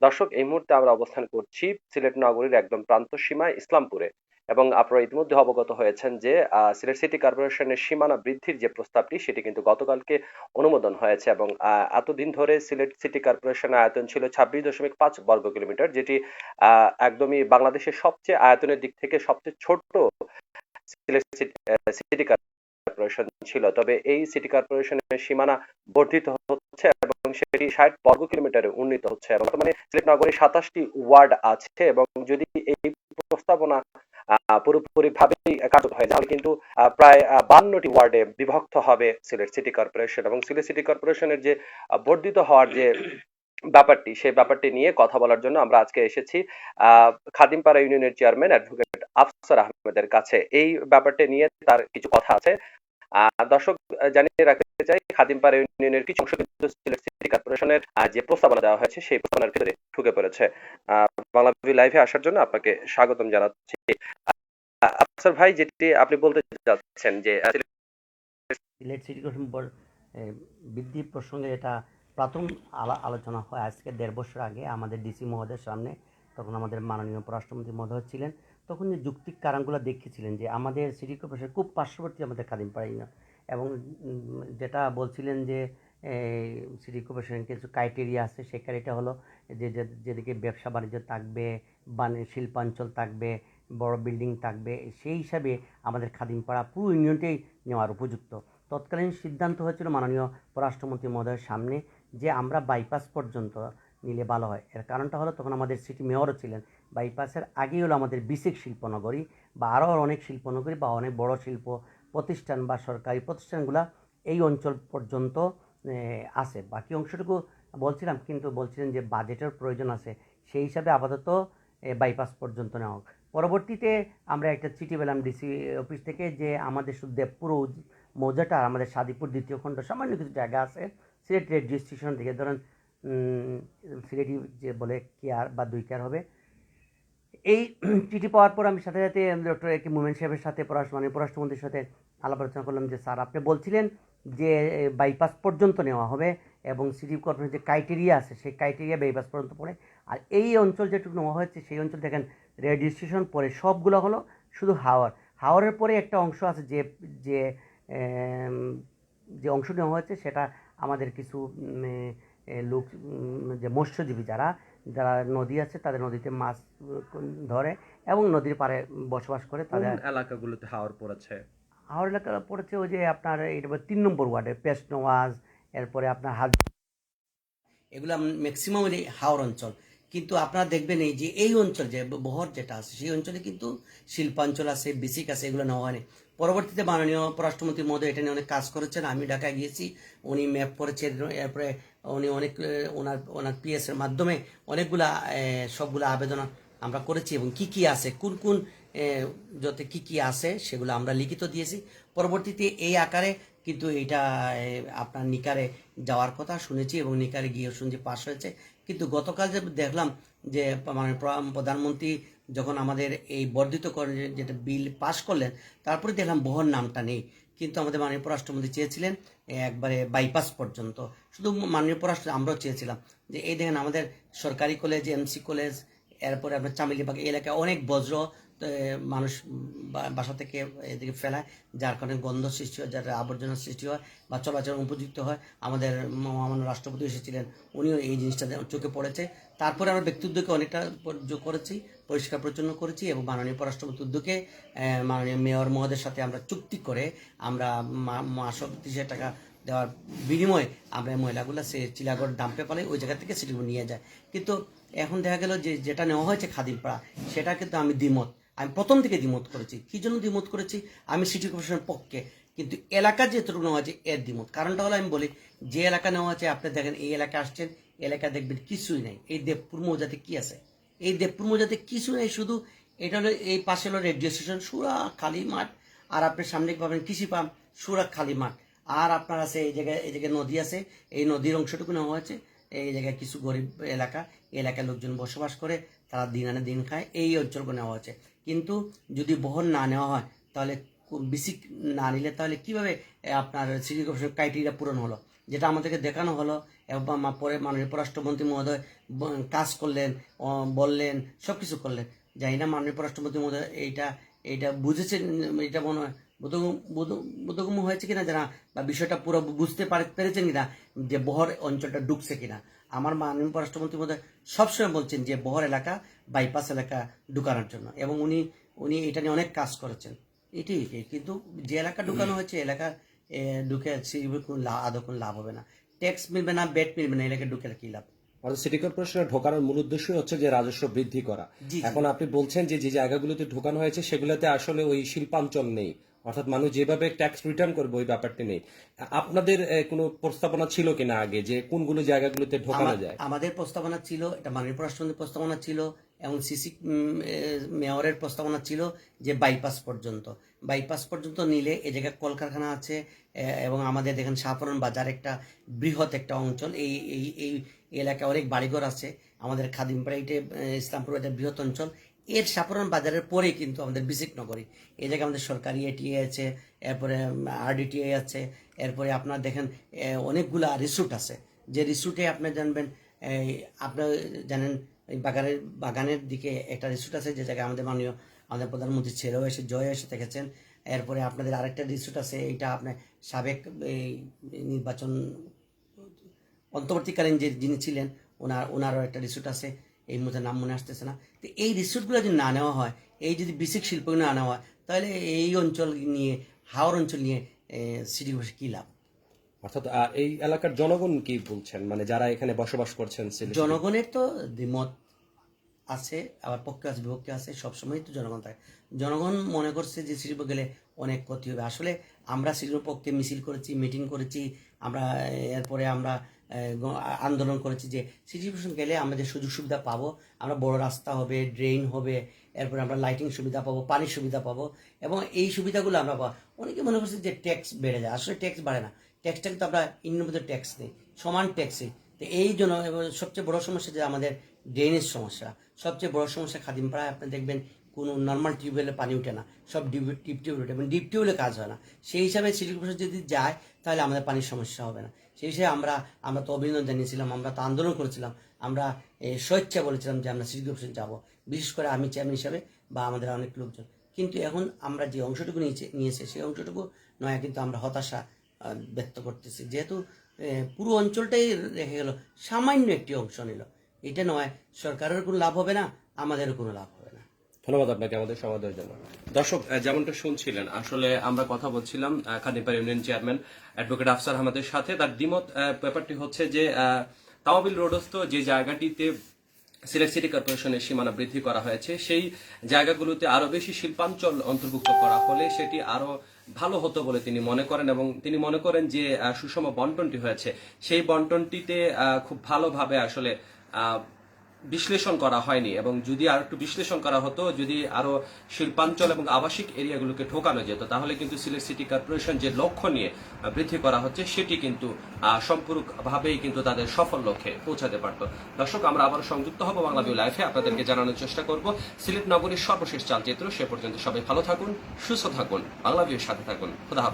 দর্শক, এই মুহূর্তে আমরা অবস্থান করছি সিলেট নগরীর একদম প্রান্ত সীমায় ইসলামপুরে। এবং আপনারা ইতিমধ্যে অবগত হয়েছেন যে সিলেট সিটি কর্পোরেশনের সীমানা বৃদ্ধির যে প্রস্তাবটি সেটি কিন্তু গতকালকে অনুমোদন হয়েছে। এবং এতদিন ধরে সিলেট সিটি কর্পোরেশনের আয়তন ছিল 26.5 বর্গ কিলোমিটার, যেটি একদমই বাংলাদেশের সবচেয়ে আয়তনের দিক থেকে সবচেয়ে ছোট সিলেট সিটি কর্পোরেশন ছিল। তবে এই সিটি কর্পোরেশনের সীমানা বর্ধিত হচ্ছে এবং সেটি 60 বর্গ কিলোমিটারে উন্নীত হচ্ছে। এবং বর্তমানে সিলেট নগরে 27টি ওয়ার্ড আছে। এবং যদি এই প্রস্তাবনা পুরোপুরি ভাবেই কার্যকর হয় তাহলে কিন্তু প্রায় 52টি ওয়ার্ডে বিভক্ত হবে সিলেট সিটি কর্পোরেশন। এবং সিলেট সিটি কর্পোরেশনের যে বর্ধিত হওয়ার যে ব্যাপারটি, সেই ব্যাপারটি নিয়ে কথা বলার জন্য আমরা আজকে এসেছি খাদিমপাড়া ইউনিয়নের চেয়ারম্যান অ্যাডভোকেট আফসার আহমেদের কাছে। এই ব্যাপারটি নিয়ে তার কিছু কথা আছে। দর্শক, জানিয়ে রাখতে চাই খাদিমপাড়া ইউনিয়নের কিছু অংশ কিন্তু সিলেট সিটি কর্পোরেশনের যে প্রস্তাবনা দেওয়া হয়েছে সেই প্রস্তাবনার ভিতরে ঢুকে পড়েছে। বাংলা লাইভে আসার জন্য আপনাকে স্বাগতম জানাচ্ছি। আফসার ভাই, যেটি আপনি বলতে চাচ্ছেন যে সিলেট সিটি কর্পোরেশন বৃদ্ধি প্রসঙ্গে এটা প্রথম আলোচনা হয় আজকে 1.5 বছর আগে আমাদের ডিসি মহোদয়ের সামনে। তখন আমাদের মাননীয় পররাষ্ট্রমন্ত্রী মহোদয় ছিলেন। তখন যে যুক্তিক কারণগুলো দেখিয়েছিলেন যে আমাদের সিটি কর্পোরেশন খুব পার্শ্ববর্তী আমাদের খাদিমপাড়া ইউনিয়ন, এবং যেটা বলছিলেন যে সিটি কর্পোরেশনের কিছু ক্রাইটেরিয়া আছে। সেই ক্রাইটেরিয়া হলো যে যেদিকে ব্যবসা বাণিজ্য থাকবে, শিল্পাঞ্চল থাকবে, বড় বিল্ডিং থাকবে, সেই হিসাবে আমাদের খাদিমপাড়া পুরো ইউনিয়নটাই নেওয়ার উপযুক্ত। তৎকালীন সিদ্ধান্ত হয়েছিল মাননীয় পররাষ্ট্রমন্ত্রী মহোদয়ের সামনে যে আমরা বাইপাস পর্যন্ত নিলে ভালো হয়। এর কারণটা হলো তখন আমাদের সিটি মেয়রও ছিলেন। বাইপাসের আগেই হলো আমাদের বিসিক শিল্পনগরী বা আরও অনেক শিল্পনগরী বা অনেক বড় শিল্প প্রতিষ্ঠান বা সরকারি প্রতিষ্ঠানগুলা এই অঞ্চল পর্যন্ত আছে। বাকি অংশটুকু বলছিলাম, কিন্তু বলছিলেন যে বাজেটের প্রয়োজন আছে, সেই হিসাবে আপাতত বাইপাস পর্যন্ত নেওয়া হোক। পরবর্তীতে আমরা একটা চিঠি পেলাম ডিসি অফিস থেকে যে আমাদের শুধু দেবপুর মৌজাটা, আমাদের সাদিপুর দ্বিতীয় খণ্ড সামান্য কিছু জায়গা আছে সিলেট রেজিস্ট্রেশন থেকে, ধরেন সিলেটি যে বলে কেয়ার বা 2 কেয়ার হবে। এই চিঠি পাওয়ার পর আমি সাথে সাথে ডক্টর এ কে মোমেন সাহেবের সাথে পররাষ্ট্রমন্ত্রীর সাথে আলাপ আলোচনা করলাম যে স্যার, আপনি বলছিলেন যে বাইপাস পর্যন্ত নেওয়া হবে এবং সিটি কর্পোরেশনের যে ক্রাইটেরিয়া আছে সেই ক্রাইটেরিয়া বাইপাস পর্যন্ত পড়ে। আর এই অঞ্চল যেটুকু নেওয়া হয়েছে সেই অঞ্চল দেখেন রেজিস্ট্রেশন পরে সবগুলো হলো শুধু হাওরের পরে একটা অংশ আছে যে যে যে অংশ নেওয়া হয়েছে সেটা আমাদের কিছু লোক, যে মৎস্যজীবী যারা যারা নদী আছে তাদের নদীতে মাছ ধরে এবং নদীর পাড়ে বসবাস করে, কোন তাদের এলাকাগুলোতে হাওর পড়েছে? হাওর এলাকা পড়েছে ওই যে আপনার এটা 3 নম্বর ওয়ার্ডে পেস্ট নওয়াজ, এরপরে আপনার এগুলো ম্যাক্সিমাম হাওর অঞ্চল। কিন্তু আপনারা দেখবেন এই যে এই অঞ্চল যে বহর যেটা আছে সেই অঞ্চলে কিন্তু শিল্পাঞ্চল আছে, বেসিক আছে, এগুলো নেওয়া হয়নি। পরবর্তীতে মাননীয় পররাষ্ট্রমন্ত্রী মহোদয় এটা নিয়ে অনেক কাজ করেছেন। আমি ঢাকায় গিয়েছি, উনি ম্যাপ করেছেন। এরপরে উনি অনেক ওনার ওনার পিএস এর মাধ্যমে অনেকগুলা সবগুলো আবেদন আমরা করেছি এবং কি কি আছে, কোন কোন যাতে কি কি আছে সেগুলো আমরা লিখিত দিয়েছি। পরবর্তীতে এই আকারে কিন্তু এটা আপনার নিকারে যাওয়ার কথা শুনেছি এবং নিকারে গিয়ে শুনছি পাশ হয়েছে। কিন্তু গতকাল যে দেখলাম যে মানে প্রধানমন্ত্রী যখন আমাদের এই বর্ধিত করে যেটা বিল পাশ করলেন, তারপরে দেখলাম বহর নামটা নেই। কিন্তু আমাদের মাননীয় পররাষ্ট্রমন্ত্রী চেয়েছিলেন একবারে বাইপাস পর্যন্ত। শুধু মাননীয় পররাষ্ট্র, আমরাও চেয়েছিলাম যে এই দেখেন আমাদের সরকারি কলেজ, এমসি কলেজ, এরপরে আপনার চামেলিবাগ এই এলাকায় অনেক বজ্র মানুষ বাসা থেকে এদিকে ফেলায়, যার কারণে গন্ধ সৃষ্টি হয়, যার আবর্জনা সৃষ্টি হয় বা চলাচল উপযুক্ত হয়। আমাদের মহামান্য রাষ্ট্রপতি এসেছিলেন, উনিও এই জিনিসটা চোখে পড়েছে। তারপরে আমরা ব্যক্তি উদ্যোগে অনেকটা করেছি, পরিষ্কার পরিচ্ছন্ন করেছি এবং মাননীয় পররাষ্ট্রমন্ত্রী উদ্যোগে মাননীয় মেয়র মহোদয়ের সাথে আমরা চুক্তি করে আমরা মাসে 30,000 টাকা দেওয়ার বিনিময়ে আমরা মহিলাগুলো সে চিলাগড় ডাম্পে পালে ওই জায়গা থেকে সেগুলো নিয়ে যায়। কিন্তু এখন দেখা গেল যে যেটা নেওয়া হয়েছে খাদিমপাড়া, সেটা কিন্তু আমি দ্বিমত। আমি প্রথম থেকে দ্বিমত করেছি। কি জন্য দ্বিমত করেছি? আমি সিটি কর্পোরেশনের পক্ষে, কিন্তু এলাকা যেটুকু নেওয়া হয়েছে এর দ্বিমত। কারণটা হলো আমি বলি, যে এলাকা নেওয়া হয়েছে আপনি দেখেন এই এলাকা আসছেন, এলাকা দেখবেন কিছুই নেই। এই দেবপুর মৌজাতে কি আছে? এই দেবপুর মৌজাতে কিছু নেই, শুধু এটা হলো এই পাশে হলো রেডিও স্টেশন, সুরা খালি মাঠ। আর আপনি সামনে পাবেন কৃষি পাম্প, সুরা খালি মাঠ। আর আপনার আছে এই জায়গায় নদী আছে, এই নদীর অংশটুকু নেওয়া হয়েছে। এই জায়গায় কিছু গরিব এলাকা, এলাকার লোকজন বসবাস করে, তারা দিন আনে দিন খায়, এই অঞ্চলগুলো নেওয়া হয়েছে। কিন্তু যদি বহন না নেওয়া হয় তাহলে বেসিক না নিলে তাহলে কিভাবে আপনার সিটি কর্পোরেশন ক্রাইটেরিয়া পূরণ হলো? যেটা আমাদেরকে দেখানো হলো, এবং পরে মাননীয় পররাষ্ট্রমন্ত্রী মহোদয় কাজ করলেন, বললেন, সব কিছু করলেন। জানি না মাননীয় পররাষ্ট্রমন্ত্রী মহোদয় এইটা বুঝেছেন, এটা মনে হয় বোধগম্য হয়েছে কিনা জানা, বা বিষয়টা পুরো বুঝতে পেরেছেন কিনা যে বহর অঞ্চলটা ঢুকছে কিনা। আমার মাননীয় পররাষ্ট্রমন্ত্রী মহোদয় সবসময় বলছেন যে বহর এলাকা বাইপাস এলাকা ঢুকানোর জন্য, এবং উনি এটা নিয়ে অনেক কাজ করেছেন। এটাই কিন্তু যে এলাকা ঢুকানো হয়েছে এলাকা ঢুকে আদৌ কোনো লাভ হবে না, ট্যাক্স মিলবে না, বেট মিলবে না, এলাকায় ঢুকে কি লাভ। অর্থাৎ সিটি কর্পোরেশনে ঢোকানোর মূল উদ্দেশ্যই হচ্ছে যে রাজস্ব বৃদ্ধি করা। জি, জি। এখন আপনি বলছেন যে যে জায়গাগুলোতে ঢোকানো হয়েছে সেগুলোতে আসলে ওই শিল্পাঞ্চল নেই, অর্থাৎ মানুষ যেভাবে ট্যাক্স রিটার্ন করবে ওই ব্যাপারটি নেই। আপনাদের কোনো প্রস্তাবনা ছিল কিনা আগে যে কোনগুলো জায়গাগুলোতে ঢোকানো যায়? আমাদের প্রস্তাবনা ছিল, এটা মাননীয় পররাষ্ট্রমন্ত্রীর প্রস্তাবনা ছিল, এবং সিসি মেয়রের প্রস্তাবনা ছিল যে বাইপাস পর্যন্ত নিলে এ জায়গায় কলকারখানা আছে, এবং আমাদের দেখেন শাহপুরান বাজার একটা বৃহৎ একটা অঞ্চল, এই এলাকায় অনেক বাড়িঘর আছে, আমাদের খাদিমপাড়াইটে ইসলামপুর একটা বৃহৎ অঞ্চল, এর শাহপুরান বাজারের পরেই কিন্তু আমাদের বিসিক নগরী, এই জায়গায় আমাদের সরকারি এটিএ আছে, এরপরে আরডিটিএ আছে, এরপরে আপনার দেখেন অনেকগুলা রিসোর্ট আছে, যে রিসোর্টে আপনার জানবেন, আপনার জানেন বাগানের দিকে একটা রিসোর্ট আছে, যে জায়গায় আমাদের প্রধানমন্ত্রী ছেলেও এসে জয় এসে দেখেছেন। এরপরে আপনাদের আরেকটা রিসোর্ট আছে, এইটা আপনার সাবেক নির্বাচন অন্তর্বর্তীকালীন যিনি ছিলেন ওনারও একটা রিসোর্ট আছে, এই মুহূর্তে নাম মনে আসতেছে না। তো এই রিসোর্টগুলো যদি না নেওয়া হয়, এই যদি বেসিক শিল্পগুলো না নেওয়া হয়, তাহলে এই অঞ্চল নিয়ে, হাওর অঞ্চল নিয়ে সিটি কর্পোরেশন কী লাভ? অর্থাৎ এই এলাকার জনগণ কি বলছেন, মানে যারা এখানে বসবাস করছেন? জনগণের তো দ্বিমত আছে, আবার পক্ষে আছে, বিপক্ষে আছে, সবসময় তো জনগণ থাকে। জনগণ মনে করছে যে শিল্প গেলে অনেক ক্ষতি হবে। আসলে আমরা শিল্পের পক্ষে মিছিল করেছি, মিটিং করেছি, আমরা এরপরে আমরা আন্দোলন করেছি যে সিটি কর্পোরেশন গেলে আমরা যে সুযোগ সুবিধা পাবো, আমরা বড় রাস্তা হবে, ড্রেন হবে, এরপরে আমরা লাইটিং সুবিধা পাবো, পানির সুবিধা পাবো, এবং এই সুবিধাগুলো আমরা পাবো। অনেকে মনে করছে যে ট্যাক্স বেড়ে যায়, আসলে ট্যাক্স বাড়ে না, ট্যাক্সটা কিন্তু আমরা নিম্নবিত্ত ট্যাক্স নেই, সমান ট্যাক্সই। তো এই জন্য সবচেয়ে বড় সমস্যা যে আমাদের ড্রেনেজ সমস্যা, সবচেয়ে বড় সমস্যা খাদিমপাড়ায় আপনি দেখবেন কোনো নর্মাল টিউবওয়েলে পানি ওঠে না, সব ডিপ টিউবওয়েল ওঠে, এবং ডিপ টিউবওয়েলে কাজ হয় না। সেই হিসাবে সিটি কর্পোরেশন যদি যায় তাহলে আমাদের পানির সমস্যা হবে না। সেই হিসেবে আমরা তো অভিনন্দন জানিয়েছিলাম, আমরা তো আন্দোলন করেছিলাম, আমরা স্বেচ্ছা বলেছিলাম যে আমরা সিটি কর্পোরেশন যাবো, বিশেষ করে আমি চেয়ারম্যান হিসাবে বা আমাদের অনেক লোকজন। কিন্তু এখন আমরা যে অংশটুকু নিয়েছে সেই অংশটুকু নয়, কিন্তু আমরা হতাশা ব্যক্ত করতেছি, যেহেতু পুরো অঞ্চলটাই রেখে গেল, সামান্য একটি অংশ নিল, এটা নয়, সরকারের কোনো লাভ হবে না, আমাদেরও কোনো লাভ হবে না। ধন্যবাদ আপনাকে আমাদের সমাধানের জন্য। দর্শক, যেমনটা শুনছিলেন, আসলে আমরা কথা বলছিলাম Khadimpara union chairman advocate Afsar আহমেদের সাথে। তার দ্বিমত ব্যাপারটি হচ্ছে যে তাওয়াবিল রোডস্থ যে জায়গাটিতে সিলেট সিটি কর্পোরেশনের সীমানা বৃদ্ধি করা হয়েছে, সেই জায়গাগুলোতে আরো বেশি শিল্পাঞ্চল অন্তর্ভুক্ত করা হলে সেটি আরো ভালো হতো বলে তিনি মনে করেন, এবং তিনি মনে করেন যে সুষম বন্টনটি হয়েছে, সেই বন্টনটিতে খুব ভালোভাবে আসলে বিশ্লেষণ করা হয়নি, এবং যদি আর একটু বিশ্লেষণ করা হতো, যদি আরো শিল্পাঞ্চল এবং আবাসিক এরিয়াগুলোকে ঢোকানো যেত, তাহলে কিন্তু সিলেট সিটি কর্পোরেশন যে লক্ষ্য নিয়ে বৃদ্ধি করা হচ্ছে সেটি কিন্তু সম্পূর্ণভাবেই কিন্তু তাদের সফল লক্ষ্যে পৌঁছাতে পারত। দর্শক, আমরা আবার সংযুক্ত হব বাংলা ভিউ লাইফে, আপনাদেরকে জানানোর চেষ্টা করব সিলেট নগরীর সর্বশেষ চালচিত্র। সে পর্যন্ত সবাই ভালো থাকুন, সুস্থ থাকুন, বাংলা ভিউর সাথে থাকুন। খোদা হাফেজ।